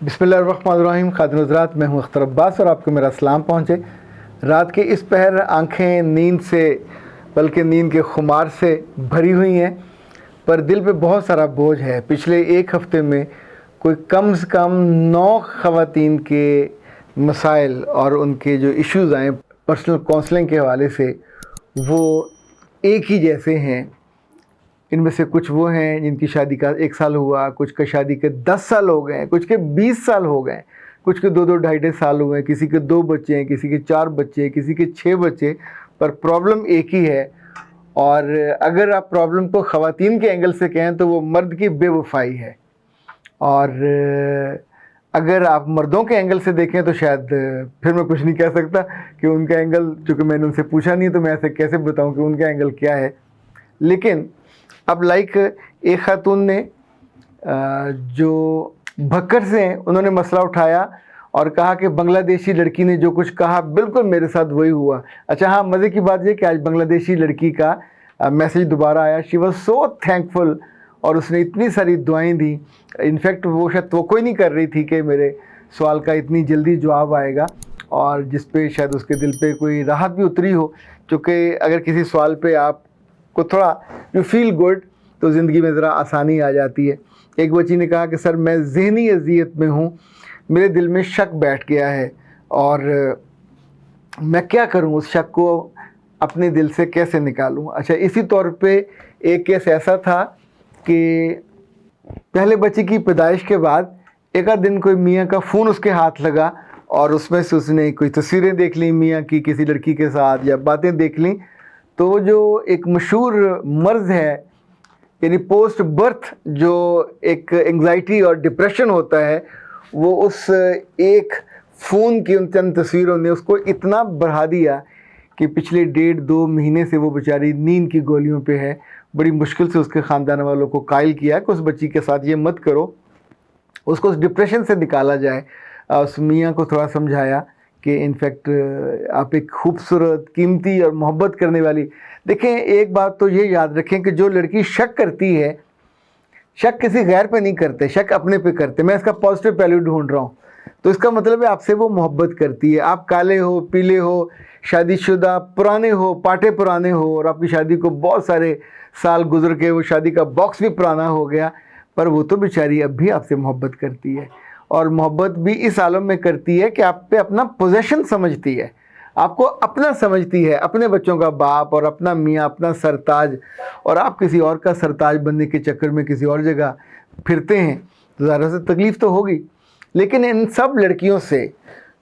बिस्मिल्लाहिर्रहमानिर्रहीम। खातिन हज़रात, मैं हूँ अख्तर अब्बास और आपको मेरा सलाम पहुँचे। रात के इस पहर आंखें नींद से बल्कि नींद के खुमार से भरी हुई हैं, पर दिल पे बहुत सारा बोझ है। पिछले एक हफ़्ते में कोई कम से कम 9 ख़वातीन के मसाइल और उनके जो इश्यूज़ आए पर्सनल काउंसलिंग के हवाले से, वो एक ही जैसे हैं। इनमें से कुछ वो हैं जिनकी शादी का 1 साल हुआ, कुछ के शादी के 10 साल हो गए, कुछ के 20 साल हो गए, कुछ के 2-2 ढाई-ढाई साल हुए, किसी के 2 बच्चे हैं, किसी के 4 बच्चे, किसी के 6 बच्चे, पर प्रॉब्लम एक ही है। और अगर आप प्रॉब्लम को ख़वातीन के एंगल से कहें तो वो मर्द की बेवफाई है, और अगर आप मर्दों के एंगल से देखें तो शायद फिर मैं कुछ नहीं कह सकता कि उनका एंगल, चूँकि मैंने उनसे पूछा नहीं तो मैं ऐसे कैसे बताऊँ कि उनका एंगल क्या है। लेकिन अब एक खातून ने जो भक्कर से हैं, उन्होंने मसला उठाया और कहा कि बांग्लादेशी लड़की ने जो कुछ कहा बिल्कुल मेरे साथ वही हुआ। अच्छा हाँ, मज़े की बात ये कि आज बांग्लादेशी लड़की का मैसेज दोबारा आया। शी वॉज सो थैंकफुल, और उसने इतनी सारी दुआएं दी। इनफैक्ट वो शायद तवक्को नहीं कर रही थी कि मेरे सवाल का इतनी जल्दी जवाब आएगा, और जिस पे शायद उसके दिल पे कोई राहत भी उतरी हो। क्योंकि अगर किसी सवाल पे आप को थोड़ा यू फील गुड तो ज़िंदगी में ज़रा आसानी आ जाती है। एक बच्ची ने कहा कि सर मैं ज़हनी अज़ियत में हूँ, मेरे दिल में शक बैठ गया है और मैं क्या करूँ, उस शक को अपने दिल से कैसे निकालूँ। अच्छा, इसी तौर पे एक केस ऐसा था कि पहले बच्चे की पैदाइश के बाद एक आध दिन कोई मियाँ का फ़ोन उसके हाथ लगा और उसमें से उसने कोई तस्वीरें देख ली मियाँ की किसी लड़की के साथ, या बातें देख लीं। तो जो एक मशहूर मर्ज़ है, यानी पोस्ट बर्थ जो एक एंग्जाइटी और डिप्रेशन होता है, वो उस एक फ़ोन की उन चंद तस्वीरों ने उसको इतना बढ़ा दिया कि पिछले 1.5-2 महीने से वो बेचारी नींद की गोलियों पे है। बड़ी मुश्किल से उसके ख़ानदान वालों को कायल किया कि उस बच्ची के साथ ये मत करो, उसको उस डिप्रेशन से निकाला जाए। उस मियाँ को थोड़ा समझाया कि इनफैक्ट आप एक खूबसूरत, कीमती और मोहब्बत करने वाली। देखें, एक बात तो ये याद रखें कि जो लड़की शक करती है, शक किसी गैर पे नहीं करते, शक अपने पे करते। मैं इसका पॉजिटिव पहलू ढूंढ रहा हूँ, तो इसका मतलब है आपसे वो मोहब्बत करती है। आप काले हो, पीले हो, शादीशुदा, पुराने हो, पाटे पुराने हो, और आपकी शादी को बहुत सारे साल गुजर के वो शादी का बॉक्स भी पुराना हो गया, पर वो तो बेचारी अब भी आपसे मोहब्बत करती है। और मोहब्बत भी इस आलम में करती है कि आप पे अपना पोजेशन समझती है, आपको अपना समझती है, अपने बच्चों का बाप और अपना मियाँ, अपना सरताज। और आप किसी और का सरताज बनने के चक्कर में किसी और जगह फिरते हैं तो ज़रा से तकलीफ़ तो होगी। लेकिन इन सब लड़कियों से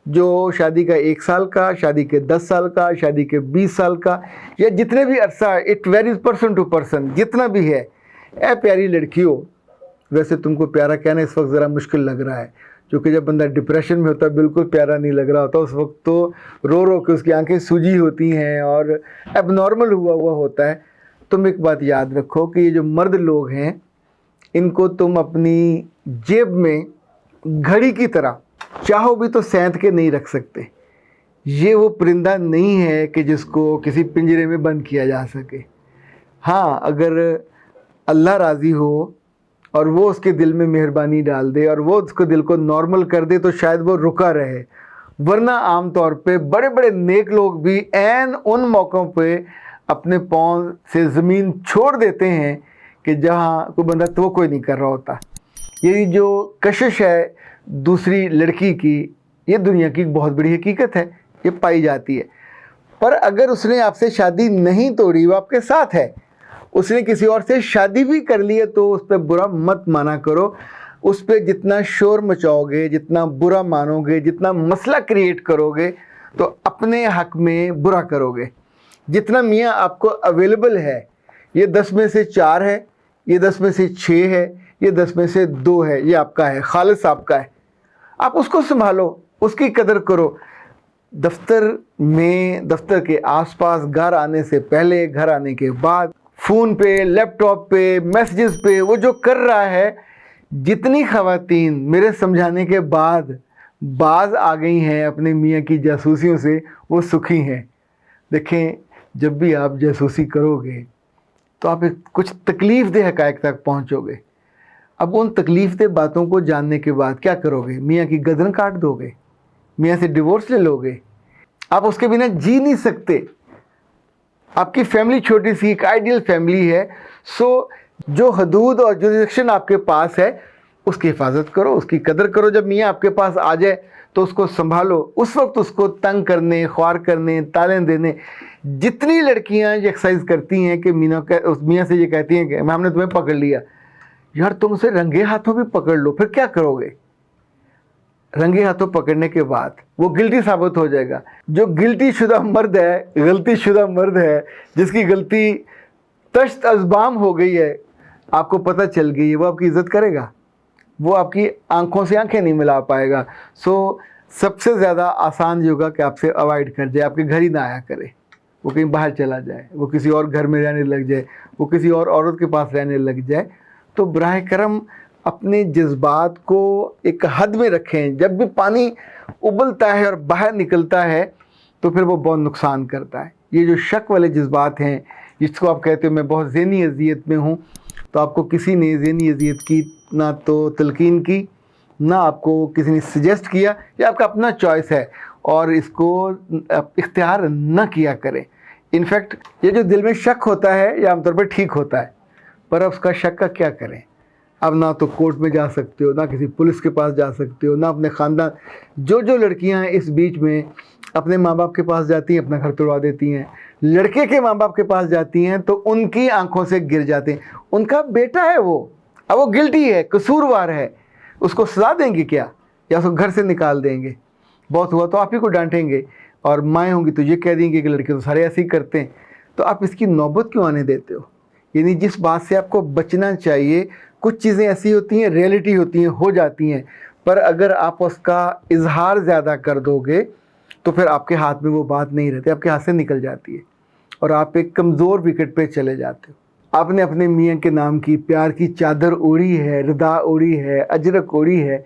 जो शादी का 1 साल का, शादी के 10 साल का, शादी के 20 साल का, या जितने भी अरसा, it varies person to person, जितना भी है, ए प्यारी लड़कियों, वैसे तुमको प्यारा कहना इस वक्त ज़रा मुश्किल लग रहा है, क्योंकि जब बंदा डिप्रेशन में होता है बिल्कुल प्यारा नहीं लग रहा होता। उस वक्त तो रो रो के उसकी आंखें सूजी होती हैं और एबनॉर्मल हुआ होता है। तुम एक बात याद रखो कि ये जो मर्द लोग हैं, इनको तुम अपनी जेब में घड़ी की तरह चाहो भी तो सेंध के नहीं रख सकते। ये वो परिंदा नहीं है कि जिसको किसी पिंजरे में बंद किया जा सके। हाँ, अगर अल्लाह राज़ी हो और वो उसके दिल में मेहरबानी डाल दे और वो उसको दिल को नॉर्मल कर दे तो शायद वो रुका रहे, वरना आम तौर पे बड़े बड़े नेक लोग भी ऐन उन मौक़ों पे अपने पाँव से ज़मीन छोड़ देते हैं कि जहाँ कोई बंदा तो कोई नहीं कर रहा होता। ये जो कशिश है दूसरी लड़की की, ये दुनिया की बहुत बड़ी हकीकत है, ये पाई जाती है। पर अगर उसने आपसे शादी नहीं तोड़ी, वो आपके साथ है, उसने किसी और से शादी भी कर ली है, तो उस पर बुरा मत माना करो। उस पर जितना शोर मचाओगे, जितना बुरा मानोगे, जितना मसला क्रिएट करोगे, तो अपने हक़ में बुरा करोगे। जितना मियाँ आपको अवेलेबल है, ये 10 में से 4 है, ये 10 में से 6 है, ये 10 में से 2 है, ये आपका है, खालिस आपका है। आप उसको संभालो, उसकी कदर करो। दफ्तर में, दफ्तर के आसपास, घर आने से पहले, घर आने के बाद, फ़ोन पे, लैपटॉप पे, मैसेजेस पे वो जो कर रहा है, जितनी ख़वातीन मेरे समझाने के बाद बाज आ गई हैं अपने मियाँ की जासूसियों से, वो सुखी हैं। देखें, जब भी आप जासूसी करोगे तो आप एक कुछ तकलीफ़ दे हक़ाइक़ तक पहुँचोगे। अब उन तकलीफ दे बातों को जानने के बाद क्या करोगे? मियाँ की गर्दन काट दोगे? मियाँ से डिवोर्स ले लोगे? आप उसके बिना जी नहीं सकते। आपकी फैमिली छोटी सी एक आइडियल फैमिली है। सो जो हदूद और जुरिडिक्शन आपके पास है उसकी हिफाजत करो, उसकी कदर करो। जब मियाँ आपके पास आ जाए तो उसको संभालो। उस वक्त उसको तंग करने, ख्वार करने, ताने देने, जितनी लड़कियां ये एक्सरसाइज करती हैं कि मियाँ से ये कहती हैं कि हमने तुम्हें पकड़ लिया, यार तुम उसे रंगे हाथों भी पकड़ लो, फिर क्या करोगे? रंगे हाथों पकड़ने के बाद वो गिल्टी साबित हो जाएगा। जो गिल्टी शुदा मर्द है, गलती शुदा मर्द है, जिसकी गलती तश्त अज़बाम हो गई है, आपको पता चल गई है, वो आपकी इज़्ज़त करेगा? वो आपकी आंखों से आंखें नहीं मिला पाएगा। सो सबसे ज़्यादा आसान ये होगा कि आपसे अवॉइड कर जाए, आपके घर ही ना आया करे, वो कहीं बाहर चला जाए, वो किसी और घर में रहने लग जाए, वो किसी और औरत के पास रहने लग जाए। तो बराह करम अपने जज्बात को एक हद में रखें। जब भी पानी उबलता है और बाहर निकलता है तो फिर वो बहुत नुकसान करता है। ये जो शक वाले जज्बात हैं, जिसको आप कहते हो मैं बहुत ज़हनी अजियत में हूँ, तो आपको किसी ने ज़हनी अजियत की ना तो तलकीन की, ना आपको किसी ने सजेस्ट किया, या आपका अपना चॉइस है और इसको इख्तियार न किया करें। इनफैक्ट ये जो दिल में शक होता है ये आमतौर पर ठीक होता है, पर अब उसका शक का क्या करें? अब ना तो कोर्ट में जा सकते हो, ना किसी पुलिस के पास जा सकते हो, ना अपने ख़ानदान। जो लड़कियां हैं इस बीच में अपने माँ बाप के पास जाती हैं, अपना घर तोड़वा देती हैं। लड़के के माँ बाप के पास जाती हैं तो उनकी आंखों से गिर जाते हैं। उनका बेटा है वो, अब वो गिल्टी है, कसूरवार है, उसको सजा देंगे क्या, या उसको घर से निकाल देंगे? बहुत हुआ तो आप ही को डांटेंगे, और माएँ होंगी तो ये कह देंगे कि लड़के तो सारे ऐसे ही करते हैं। तो आप इसकी नौबत क्यों आने देते हो? यानी जिस बात से आपको बचना चाहिए, कुछ चीज़ें ऐसी होती हैं, रियलिटी होती हैं, हो जाती हैं, पर अगर आप उसका इजहार ज़्यादा कर दोगे तो फिर आपके हाथ में वो बात नहीं रहती, आपके हाथ से निकल जाती है और आप एक कमज़ोर विकेट पे चले जाते हो। आपने अपने मियाँ के नाम की प्यार की चादर ओढ़ी है, रिदा ओढ़ी है, अजरक ओढ़ी है,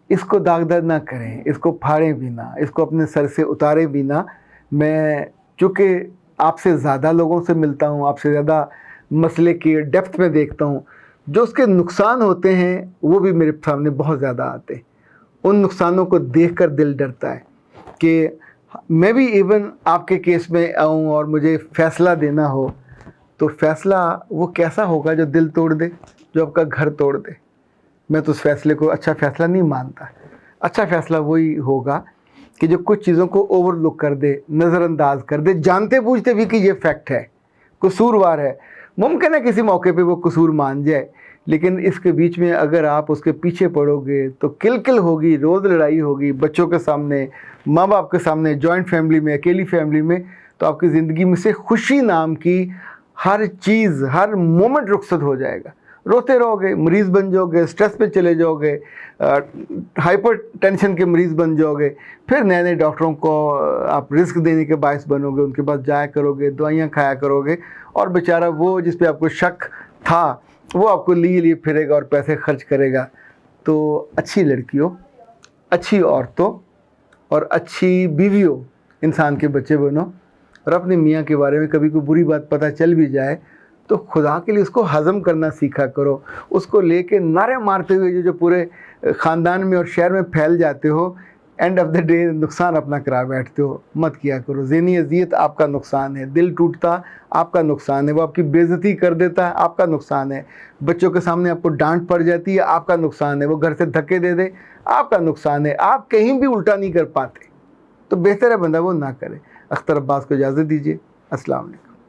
इसको दागदार ना करें, इसको फाड़ें भी ना, इसको अपने सर से उतारें भी ना। मैं चूँकि आपसे ज़्यादा लोगों से मिलता हूँ, आपसे ज़्यादा मसले की डेप्थ में देखता हूँ, जो उसके नुकसान होते हैं वो भी मेरे सामने बहुत ज़्यादा आते हैं। उन नुकसानों को देखकर दिल डरता है कि मैं भी इवन आपके केस में आऊँ और मुझे फ़ैसला देना हो, तो फ़ैसला वो कैसा होगा जो दिल तोड़ दे, जो आपका घर तोड़ दे? मैं तो उस फैसले को अच्छा फ़ैसला नहीं मानता। अच्छा फ़ैसला वही होगा कि जो कुछ चीज़ों को ओवरलुक कर दे, नज़रअंदाज कर दे, जानते बूझते भी कि ये फैक्ट है, कसूरवार है। मुमकिन है किसी मौके पे वो कसूर मान जाए, लेकिन इसके बीच में अगर आप उसके पीछे पड़ोगे तो किलकिल होगी, रोज़ लड़ाई होगी, बच्चों के सामने, माँ बाप के सामने, जॉइंट फैमिली में, अकेली फैमिली में, तो आपकी ज़िंदगी में से खुशी नाम की हर चीज़, हर मोमेंट रुखसत हो जाएगा। रोते रहोगे, मरीज़ बन जाओगे, स्ट्रेस पे चले जाओगे, हाइपर टेंशन के मरीज़ बन जाओगे, फिर नए नए डॉक्टरों को आप रिस्क देने के बायस बनोगे, उनके पास जाया करोगे, दवाइयाँ खाया करोगे, और बेचारा वो जिस पे आपको शक था वो आपको लिए फिरेगा और पैसे खर्च करेगा। तो अच्छी लड़कियों, अच्छी औरतों और अच्छी बीवियों, इंसान के बच्चे बनो, और अपने मियाँ के बारे में कभी कोई बुरी बात पता चल भी जाए तो खुदा के लिए उसको हज़म करना सीखा करो। उसको लेके नारे मारते हुए जो पूरे ख़ानदान में और शहर में फैल जाते हो, एंड ऑफ द डे नुकसान अपना करा बैठते हो, मत किया करो। ज़हनी अज़ियत आपका नुकसान है, दिल टूटता आपका नुकसान है, वो आपकी बेइज्जती कर देता है, आपका नुकसान है, बच्चों के सामने आपको डांट पड़ जाती है, आपका नुकसान है, वो घर से धक्के दे दे, आपका नुकसान है, आप कहीं भी उल्टा नहीं कर पाते, तो बेहतर है बंदा वो ना करे। अख्तर अब्बास को इजाज़त दीजिए। अस्सलाम वालेकुम।